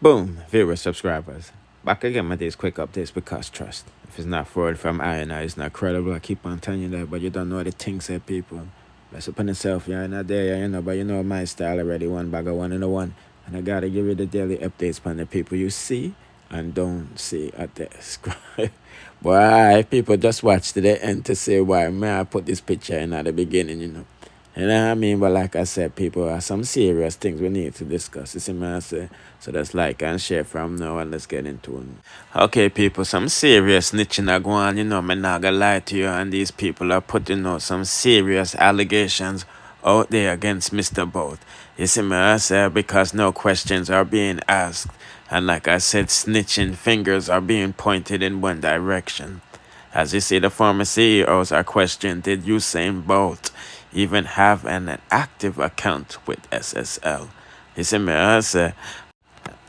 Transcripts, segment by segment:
Boom, viewers, subscribers. Back again with these quick updates because trust. If it's not forward from I and I, it's not credible. I keep on telling you that, but you don't know the things that people. Mess up on yourself, you're not there, but you know my style already. One bag of one in a one. And I gotta give you the daily updates on the people you see and don't see at this. Boy, people just watch to the end to say why may I put this picture in at the beginning. You know what I mean? But like I said, people, are some serious things we need to discuss. You see what I say? So that's like and share from now and let's get into it. Okay, people, some serious snitching are going on. I'm not gonna lie to you. And these people are putting out some serious allegations out there against Mr. Boat. You see what I say? Because no questions are being asked. And like I said, snitching fingers are being pointed in one direction. As you see, the former CEOs are questioned, did Usain Bolt even have an active account with SSL? You see me, I say.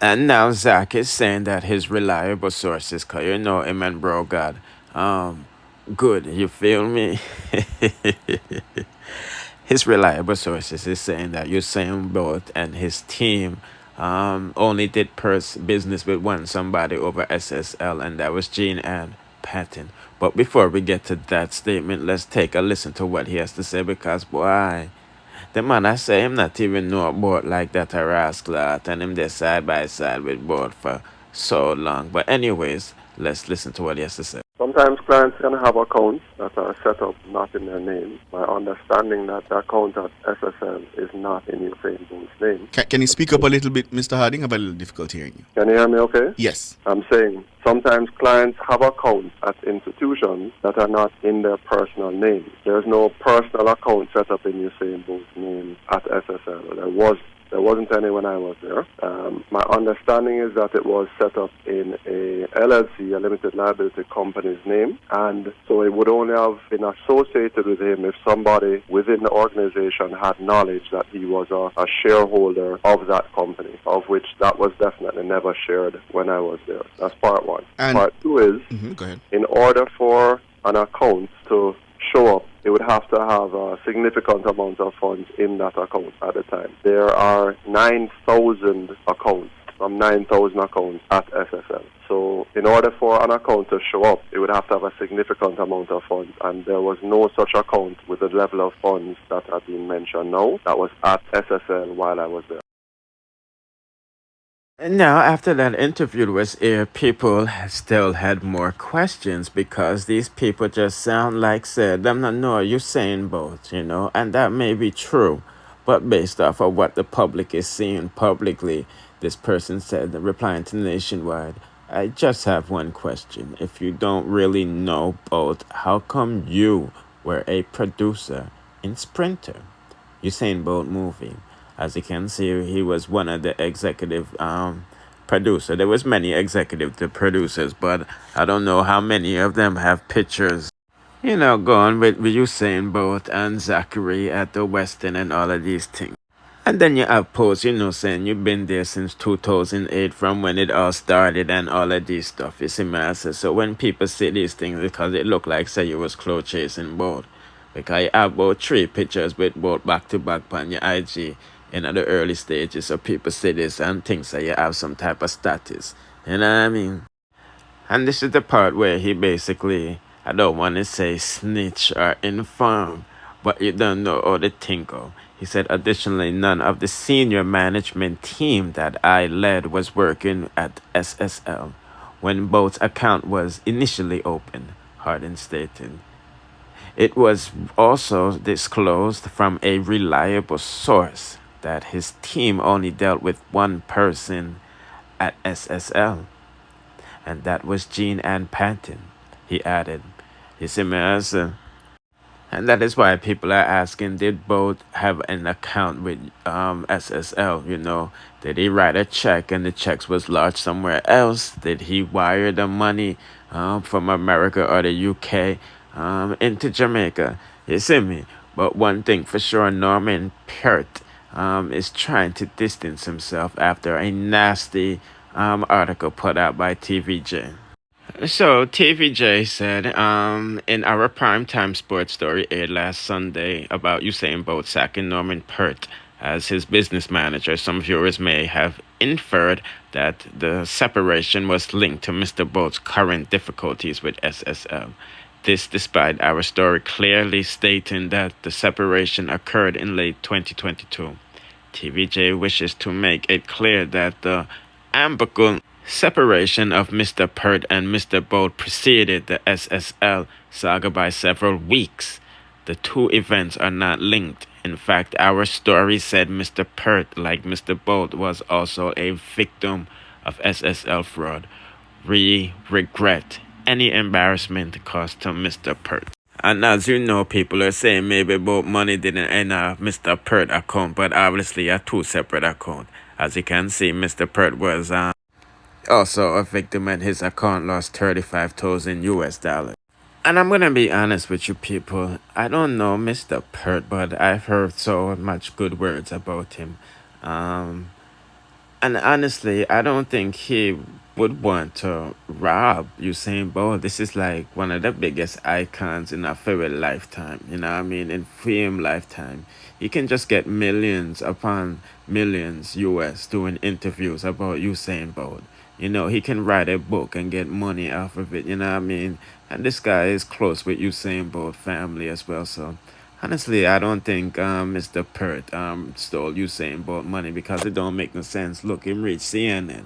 And now Zach is saying that his reliable sources, cause you know him and bro God, good, you feel me? His reliable sources is saying that Usain Bolt and his team only did business with somebody over SSL, and that was Gene and Panton. But before we get to that statement, let's take a listen to what he has to say because, boy, the man I say him not even know about like that a rascal and him there side by side with board for so long. But anyways, let's listen to what he has to say. Sometimes clients can have accounts that are set up not in their name. My understanding that the account at SSL is not in Usain Bolt's name. Can you speak up a little bit, Mr. Harding? I have a little difficulty hearing you. Can you hear me okay? Yes. I'm saying sometimes clients have accounts at institutions that are not in their personal name. There's no personal account set up in Usain Bolt's name at SSL. There wasn't any when I was there. My understanding is that it was set up in a LLC, a limited liability company's name, and so it would only have been associated with him if somebody within the organization had knowledge that he was a shareholder of that company, of which that was definitely never shared when I was there. That's part one. And part two is, go ahead. In order for an account to show up, it would have to have a significant amount of funds in that account at the time. There are 9,000 accounts, some 9,000 accounts at SSL. So in order for an account to show up, it would have to have a significant amount of funds, and there was no such account with the level of funds that are being mentioned now that was at SSL while I was there. And now, after that interview was aired, people still had more questions because these people just sound like said, them not know Usain Bolt, and that may be true. But based off of what the public is seeing publicly, this person said, replying to Nationwide, I just have one question. If you don't really know Bolt, how come you were a producer in Sprinter, Usain Bolt movie? As you can see, he was one of the executive producer. There was many executive producers, but I don't know how many of them have pictures, going with Usain Bolt and Zachary at the Westin and all of these things. And then you have posts, saying you've been there since 2008 from when it all started and all of these stuff. You see me, I say, so when people see these things, because it look like, say, you was clothes chasing Bolt. Because you have about 3 pictures with Bolt back to back on your IG in the early stages, so people see this and think that you have some type of status. You know what I mean? And this is the part where he basically, I don't want to say snitch or inform, but you don't know how to think of. He said, additionally, none of the senior management team that I led was working at SSL when Bolt's account was initially opened, Harding stated. It was also disclosed from a reliable source that his team only dealt with one person at SSL, and that was Gene and Panton, he added. You see me, and that is why people are asking, did Bolt have an account with SSL? Did he write a check and the checks was lodged somewhere else? Did he wire the money from America or the UK into Jamaica? You see me? But one thing for sure, Norman Peart is trying to distance himself after a nasty article put out by TVJ. So TVJ said, in our primetime sports story aired last Sunday about Usain Bolt sacking Norman Peart as his business manager. Some viewers may have inferred that the separation was linked to Mr. Bolt's current difficulties with SSL. This despite our story clearly stating that the separation occurred in late 2022. TVJ wishes to make it clear that the amicable separation of Mr. Pert and Mr. Bolt preceded the SSL saga by several weeks. The two events are not linked. In fact, our story said Mr. Pert, like Mr. Bolt, was also a victim of SSL fraud. We regret any embarrassment caused to Mr. Pert. And as you know, people are saying maybe both money didn't end up Mr. Pert account, but obviously a two separate account. As you can see, Mr. Pert was also a victim, and his account lost 35,000 US dollars. And I'm gonna be honest with you people, I don't know Mr. Pert, but I've heard so much good words about him. Um, and honestly, I don't think he would want to rob Usain Bolt. This is like one of the biggest icons in a fairy lifetime. You know what I mean? In fame lifetime. He can just get millions upon millions US doing interviews about Usain Bolt. You know, he can write a book and get money off of it. You know what I mean? And this guy is close with Usain Bolt family as well. So honestly, I don't think Mr. Pert stole Usain Bolt money because it don't make no sense. Look, him reach CNN.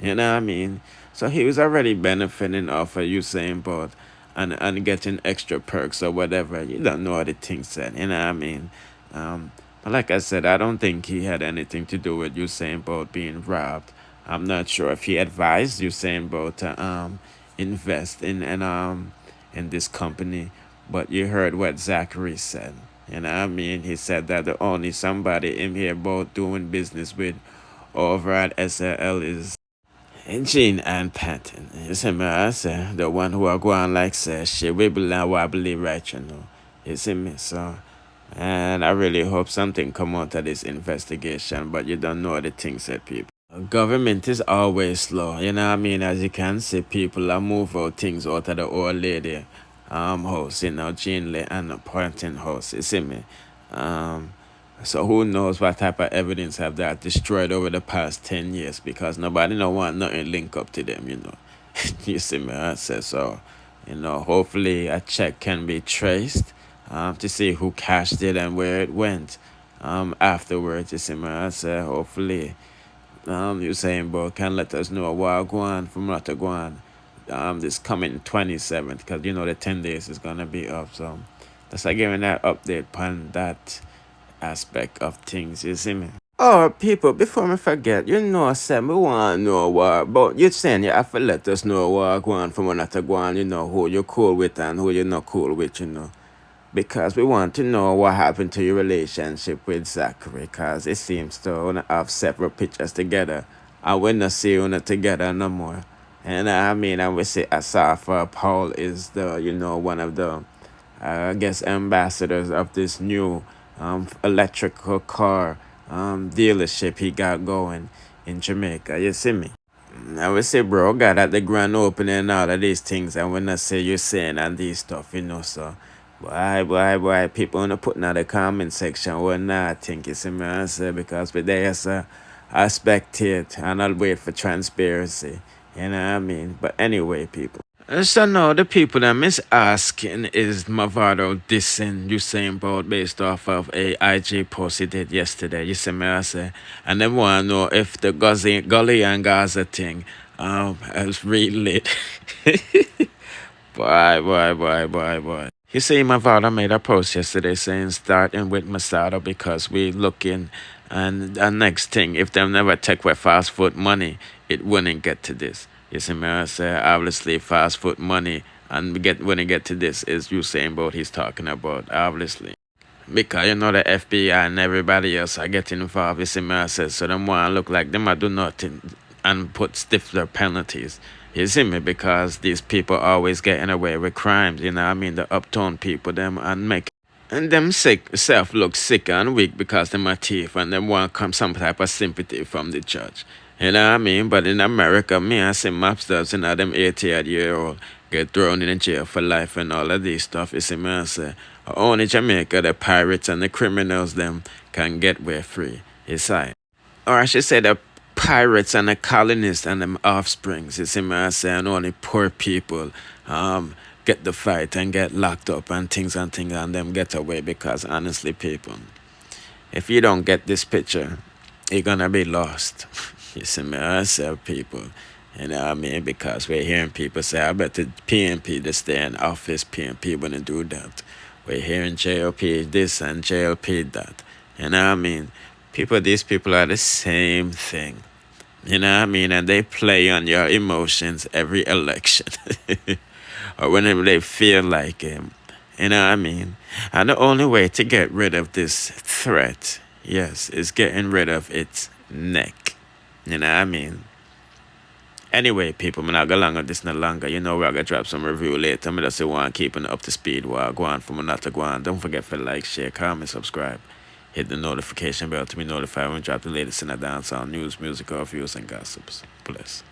You know what I mean? So he was already benefiting off of Usain Bolt and getting extra perks or whatever. You don't know what the thing said. You know what I mean? But like I said, I don't think he had anything to do with Usain Bolt being robbed. I'm not sure if he advised Usain Bolt to invest in this company, but you heard what Zachary said. You know what I mean? He said that the only somebody in here both doing business with over at SSL is Jean and Panton. You see me? I say the one who are going like say she wibble and wobbly right, you know. You see me? So and I really hope something come out of this investigation, but you don't know the things that people. Government is always slow, you know what I mean? As you can see, people are move out things out of the old lady house, you know, Jean Lee and the Panton house, you see me? So who knows what type of evidence have that destroyed over the past 10 years because nobody no want nothing link up to them, you know. You see me? I say so. You know, hopefully a check can be traced to see who cashed it and where it went afterwards. You see me? I say hopefully Usain Bolt can let us know what go on from what to go on this coming 27th because you know the 10 days is gonna be up. So that's like giving that update on that aspect of things, you see me? Oh, people, before me forget, you know, say me want to know what, but you're saying you have to let us know what go on from one to go on, you know, who you're cool with and who you're not cool with, you know. Because we want to know what happened to your relationship with Zachary, because it seems to have several pictures together. And we not see you together no more. And I mean, and we say Asafa Paul is the, you know, one of the, I guess, ambassadors of this new electrical car dealership he got going in Jamaica. You see me? I would say, bro, got at the grand opening and all of these things, and when I say you're saying and these stuff, you know, so boy, people wanna put in the comment section what not think, you see me? I say because but there's I spectate and I'll wait for transparency. You know what I mean? But anyway, people. So now the people that miss asking is Mavado dissing Usain Bolt based off of a IG post he did yesterday. You see me I say, and they want to know if the Gully and Gaza thing is really lit. Boy. You see, Mavado made a post yesterday saying starting with Masada because we looking and the next thing if them never take away fast food money, it wouldn't get to this. You see me I say obviously fast food money and when it get to this is Usain Bolt he's talking about, obviously. Because you know the FBI and everybody else are getting involved, you see me I say, so them want to look like them might do nothing and put stiffer penalties. You see me? Because these people always getting away with crimes, you know what I mean? The uptown people, them and make and them self look sick and weak because them are thief and them want come some type of sympathy from the church. You know what I mean? But in America, me I see mobsters, you know, them 80-year-old get thrown in jail for life and all of these stuff. You see me I say only Jamaica, the pirates and the criminals them can get away free. Usain. Or I should say the pirates and the colonists and them offsprings. You see me I say, and only poor people get the fight and get locked up and things and them get away because honestly people, if you don't get this picture, you're gonna be lost. You see me I say people. You know what I mean? Because we're hearing people say, I bet the PNP to stay in office, PNP wouldn't do that. We're hearing JLP this and JLP that. You know what I mean? These people are the same thing. You know what I mean? And they play on your emotions every election. Or whenever they feel like it. You know what I mean? And the only way to get rid of this threat, yes, is getting rid of its neck. You know what I mean? Anyway, people, I'm not going to longer this no longer. You know, we're going to drop some review later. I'm just want keeping up to speed while go on from not to go on. Don't forget to like, share, comment, subscribe. Hit the notification bell to be notified when we drop the latest in the dancehall news, music, reviews, and gossips. Bless.